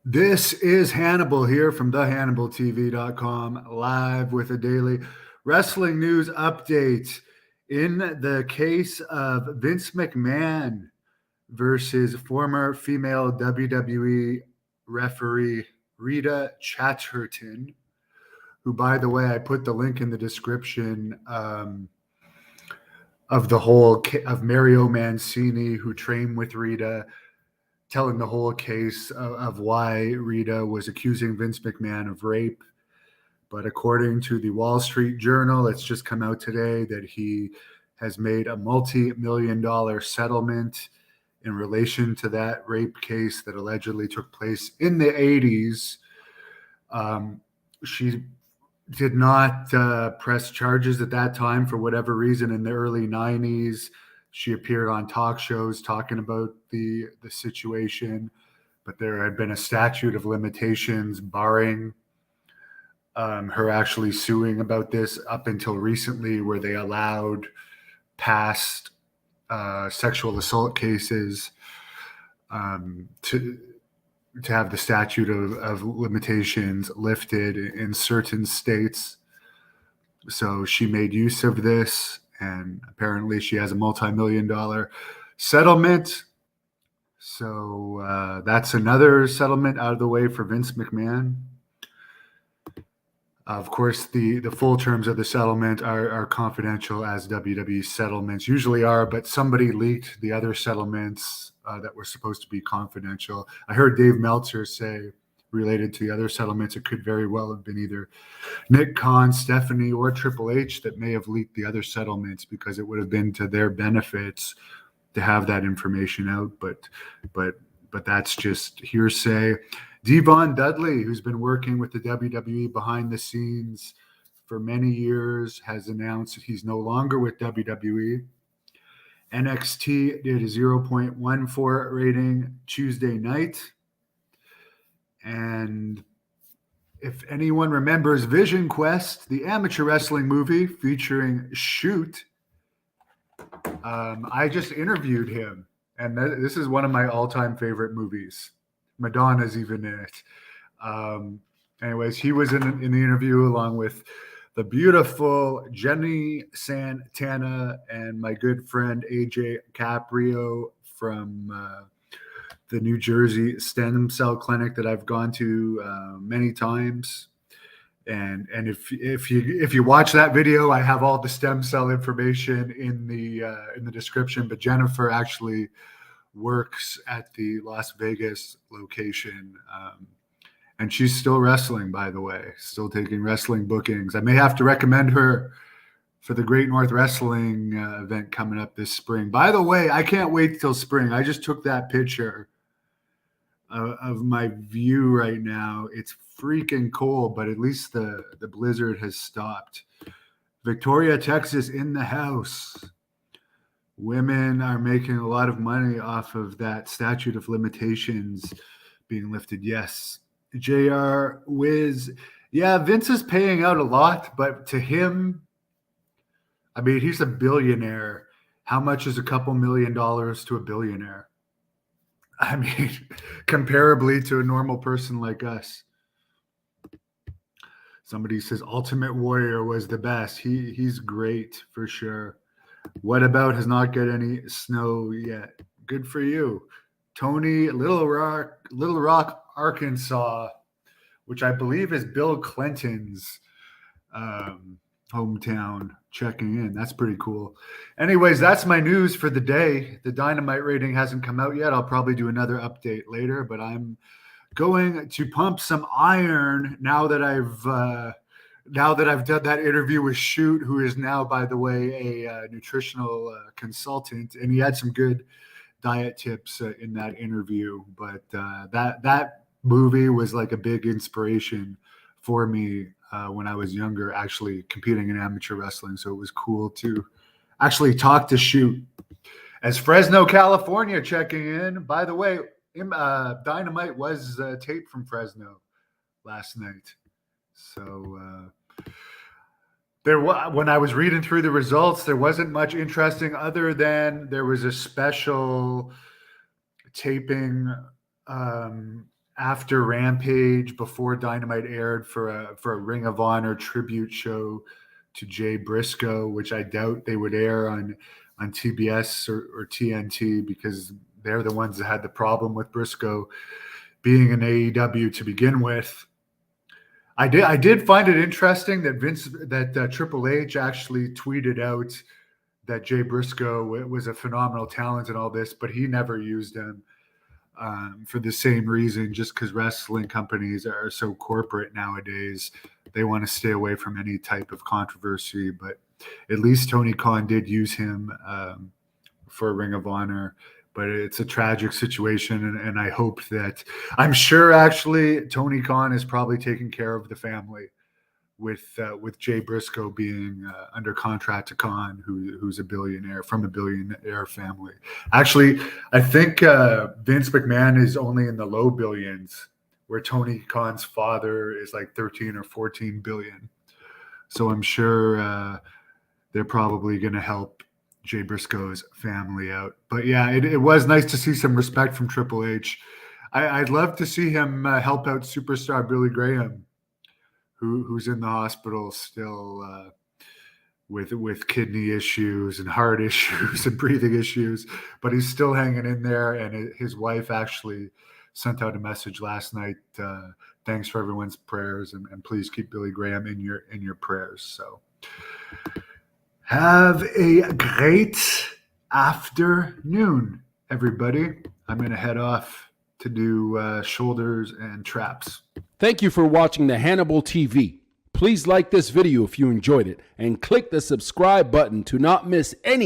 This is Hannibal here from thehannibaltv.com, live with a daily wrestling news update in the case of Vince McMahon versus former female WWE referee Rita Chatterton, who, by the way, I put the link in the description of the whole of Mario Mancini, who trained with Rita, telling the whole case of why Rita was accusing Vince McMahon of rape. But according to the Wall Street Journal, it's just come out today that he has made a multi-million-dollar settlement in relation to that rape case that allegedly took place in the 80s. She did not press charges at that time for whatever reason. In the early 90s, she appeared on talk shows talking about the situation, but there had been a statute of limitations barring her actually suing about this up until recently, where they allowed past sexual assault cases to have the statute of limitations lifted in certain states. So she made use of this, and apparently she has a multi-million-dollar settlement. So that's another settlement out of the way for Vince McMahon. Of course, the full terms of the settlement are confidential, as WWE settlements usually are, but somebody leaked the other settlements that were supposed to be confidential. I heard Dave Meltzer say, related to the other settlements, it could very well have been either Nick Khan, Stephanie, or Triple H that may have leaked the other settlements, because it would have been to their benefits to have that information out. But that's just hearsay. Devon Dudley, who's been working with the WWE behind the scenes for many years, has announced that he's no longer with WWE. NXT did a 0.14 rating Tuesday night. And if anyone remembers Vision Quest, the amateur wrestling movie featuring Shoot, I just interviewed him. And this is one of my all-time favorite movies. Madonna's even in it. Anyways, he was in the interview along with the beautiful Jenny Santana and my good friend AJ Caprio from the New Jersey stem cell clinic that I've gone to many times. And if you watch that video, I have all the stem cell information in the description. But Jennifer actually works at the Las Vegas location, and she's still wrestling, by the way, still taking wrestling bookings. I may have to recommend her for the Great North Wrestling event coming up this spring. By the way, I can't wait till spring. I just took that picture of my view right now. It's freaking cold, but at least the blizzard has stopped. Victoria, Texas in the house. Women are making a lot of money off of that statute of limitations being lifted. Yes. JR Wiz. Yeah, Vince is paying out a lot, but to him, I mean, he's a billionaire. How much is a couple $1 million to a billionaire? I mean, comparably to a normal person like us. Somebody says Ultimate Warrior was the best. He's great for sure. What about has not got any snow yet? Good for you. Tony, Little Rock, Arkansas, which I believe is Bill Clinton's hometown, checking in. That's pretty cool. Anyways, that's my news for the day. The Dynamite rating hasn't come out yet. I'll probably do another update later, but I'm going to pump some iron now that I've done that interview with Shoot, who is now, by the way, a nutritional consultant, and he had some good diet tips in that interview. But that movie was like a big inspiration for me when I was younger, actually competing in amateur wrestling. So it was cool to actually talk to Shoot. As Fresno, California, checking in. By the way, Dynamite was taped from Fresno last night. So when I was reading through the results, there wasn't much interesting other than there was a special taping after Rampage, before Dynamite aired, for a Ring of Honor tribute show to Jay Briscoe, which I doubt they would air on TBS or TNT, because they're the ones that had the problem with Briscoe being in AEW to begin with. I did find it interesting that Triple H actually tweeted out that Jay Briscoe was a phenomenal talent and all this, but he never used him for the same reason, just because wrestling companies are so corporate nowadays. They want to stay away from any type of controversy, but at least Tony Khan did use him for Ring of Honor. But it's a tragic situation, and I hope that, I'm sure actually Tony Khan is probably taking care of the family with Jay Briscoe being under contract to Khan, who's a billionaire from a billionaire family. Actually, I think Vince McMahon is only in the low billions, where Tony Khan's father is like 13 or 14 billion. So I'm sure they're probably going to help Jay Briscoe's family out. But yeah, it was nice to see some respect from Triple H. I'd love to see him help out superstar Billy Graham, who's in the hospital still with kidney issues and heart issues and breathing issues, but he's still hanging in there. And his wife actually sent out a message last night. Thanks for everyone's prayers, and please keep Billy Graham in your prayers. So have a great afternoon, everybody. I'm going to head off to do shoulders and traps. Thank you for watching the Hannibal TV. Please like this video if you enjoyed it, and click the subscribe button to not miss any